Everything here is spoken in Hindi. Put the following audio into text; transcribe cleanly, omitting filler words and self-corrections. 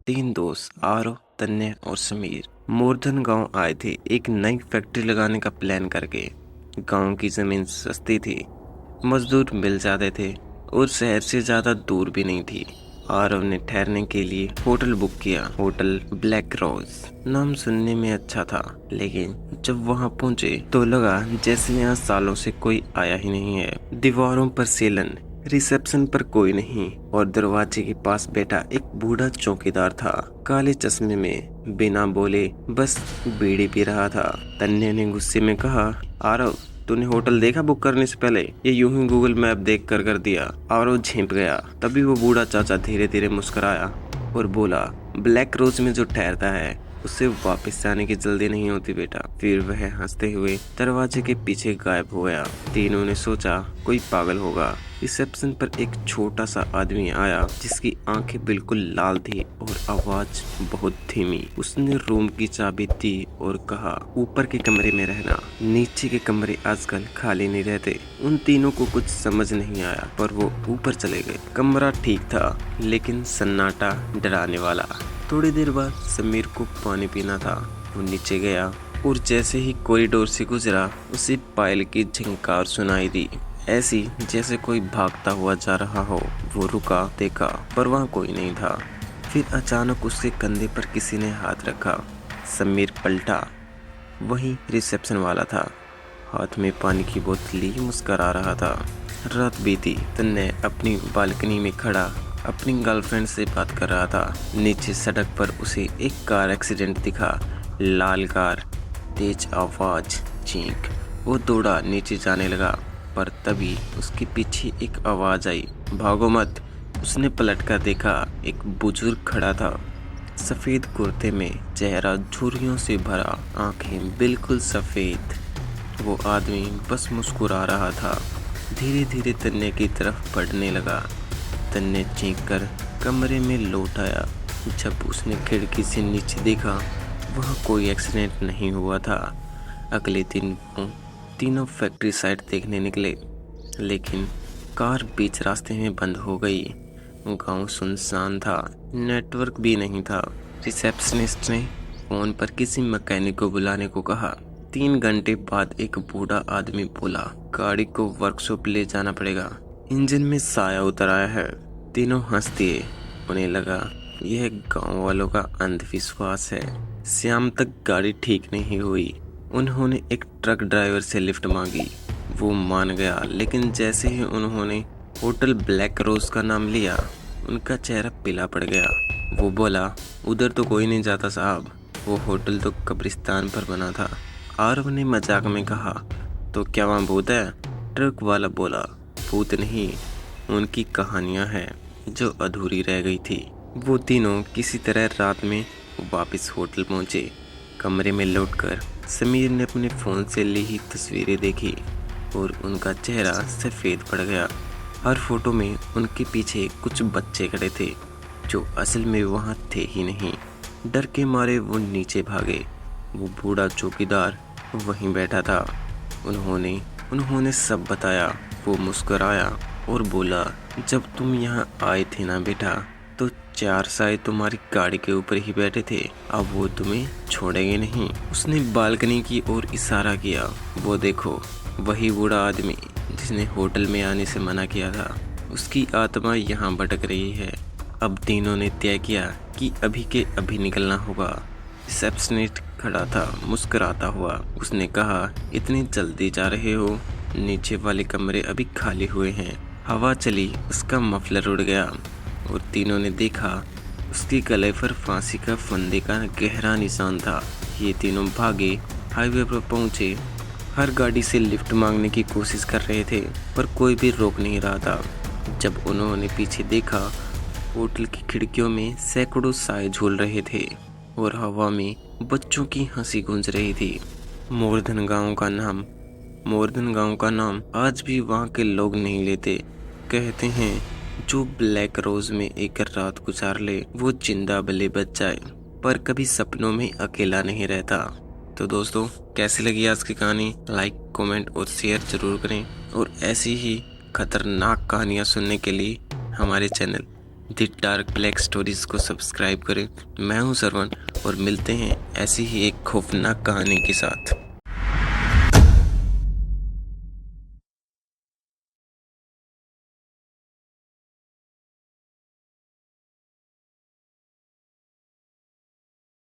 तीन दोस्त आरव, तन्ने और समीर मूर्धन गांव आए थे एक नई फैक्ट्री लगाने का प्लान करके। गांव की जमीन सस्ती थी, मजदूर मिल जाते थे और शहर से ज्यादा दूर भी नहीं थी। आरव ने ठहरने के लिए होटल बुक किया। होटल ब्लैक रोज नाम सुनने में अच्छा था, लेकिन जब वहां पहुंचे तो लगा जैसे यहाँ सालों से कोई आया ही नहीं है। दीवारों पर सेलन, रिसेप्शन पर कोई नहीं और दरवाजे के पास बैठा एक बूढ़ा चौकीदार था, काले चश्मे में, बिना बोले बस बीड़ी पी रहा था। तन्ने ने गुस्से में कहा, आरव तूने होटल देखा बुक करने से पहले? ये यूं ही गूगल मैप देख कर दिया। आरव झिंप गया। तभी वो बूढ़ा चाचा धीरे धीरे मुस्कुराया और बोला, ब्लैक रोज में जो ठहरता है उससे वापस जाने की जल्दी नहीं होती बेटा। फिर वह हंसते हुए दरवाजे के पीछे गायब हो गया। तीनों ने सोचा कोई पागल होगा। रिसेप्शन पर एक छोटा सा आदमी आया जिसकी आंखें बिल्कुल लाल थी और आवाज बहुत धीमी। उसने रूम की चाबी दी और कहा, ऊपर के कमरे में रहना, नीचे के कमरे आजकल खाली नहीं रहते। उन तीनों को कुछ समझ नहीं आया पर वो ऊपर चले गए। कमरा ठीक था लेकिन सन्नाटा डराने वाला। थोड़ी देर बाद समीर को पानी पीना था। वो नीचे गया और जैसे ही कॉरिडोर से गुजरा उसे पायल की झिंकार सुनाई दी, ऐसी जैसे कोई भागता हुआ जा रहा हो। वो रुका, देखा पर वहाँ कोई नहीं था। फिर अचानक उसके कंधे पर किसी ने हाथ रखा। समीर पलटा, वही रिसेप्शन वाला था, हाथ में पानी की बोतल लिए मुस्कुरा रहा था। रात बीती, तन्ने अपनी बालकनी में खड़ा अपनी गर्लफ्रेंड से बात कर रहा था। नीचे सड़क पर उसे एक कार एक्सीडेंट दिखा। लाल कार, तेज आवाज, चीख। वो दौड़ा नीचे जाने लगा पर तभी उसके पीछे एक आवाज आई, भागो मत। उसने पलट कर देखा, एक बुजुर्ग खड़ा था, सफेद कुर्ते में, चेहरा झुर्रियों से भरा, आंखें बिल्कुल सफेद। वो आदमी बस मुस्कुरा रहा था। धीरे धीरे तन्ने की तरफ बढ़ने लगा। तन्ने चीख कर कमरे में लौट आया। जब उसने खिड़की से नीचे देखा, वहाँ कोई एक्सीडेंट नहीं हुआ था। अगले दिन वो तीनों फैक्ट्री साइट देखने निकले, लेकिन कार बीच रास्ते में बंद हो गई। गांव सुनसान था, नेटवर्क भी नहीं था। रिसेप्शनिस्ट ने फोन पर किसी मैकेनिक को बुलाने को कहा। 3 घंटे बाद एक बूढ़ा आदमी बोला, गाड़ी को वर्कशॉप ले जाना पड़ेगा, इंजन में साया उतर आया है। तीनों हंस दिए। उन्हें लगा यह गांव वालों का अंधविश्वास है। शाम तक गाड़ी ठीक नहीं हुई। उन्होंने एक ट्रक ड्राइवर से लिफ्ट मांगी, वो मान गया, लेकिन जैसे ही उन्होंने होटल ब्लैक रोज का नाम लिया, उनका चेहरा पीला पड़ गया। वो बोला, उधर तो कोई नहीं जाता साहब, वो होटल तो कब्रिस्तान पर बना था। आरव ने मजाक में कहा, तो क्या वहाँ भूत है? ट्रक वाला बोला, भूत नहीं, उनकी कहानियाँ हैं जो अधूरी रह गई थी। वो तीनों किसी तरह रात में वापस होटल पहुँचे। कमरे में लौटकर समीर ने अपने फ़ोन से ली ही तस्वीरें देखी और उनका चेहरा सफ़ेद पड़ गया। हर फोटो में उनके पीछे कुछ बच्चे खड़े थे जो असल में वहाँ थे ही नहीं। डर के मारे वो नीचे भागे। वो बूढ़ा चौकीदार वहीं बैठा था। उन्होंने सब बताया। वो मुस्कुराया और बोला, जब तुम यहाँ आए थे ना बेटा, तो 4 साए तुम्हारी गाड़ी के ऊपर ही बैठे थे, अब वो तुम्हें छोड़ेंगे नहीं। उसने बालकनी की ओर इशारा किया। वो देखो, वही बूढ़ा आदमी जिसने होटल में आने से मना किया था, उसकी आत्मा यहाँ भटक रही है। अब तीनों ने तय किया कि अभी के अभी निकलना होगा। रिसेप्शनिस्ट खड़ा था मुस्कुराता हुआ। उसने कहा, इतनी जल्दी जा रहे हो? नीचे वाले कमरे अभी खाली हुए हैं। हवा चली, उसका मफलर उड़ गया और तीनों ने देखा उसके गले पर फांसी का फंदे का गहरा निशान था। ये तीनों भागे, हाईवे पर पहुंचे। हर गाड़ी से लिफ्ट मांगने की कोशिश कर रहे थे पर कोई भी रोक नहीं रहा था। जब उन्होंने पीछे देखा, होटल की खिड़कियों में सैकड़ों साए झूल रहे थे और हवा में बच्चों की हंसी गूंज रही थी। मूर्धन गांव का नाम आज भी वहाँ के लोग नहीं लेते। कहते हैं, जो ब्लैक रोज में एक रात गुजार ले वो जिंदा भले बच जाए, पर कभी सपनों में अकेला नहीं रहता। तो दोस्तों, कैसी लगी आज की कहानी? लाइक, कमेंट और शेयर जरूर करें और ऐसी ही खतरनाक कहानियाँ सुनने के लिए हमारे channel the dark black stories को सब्सक्राइब करें। मैं हूं सरवण और मिलते हैं ऐसी ही एक खौफनाक कहानी के साथ।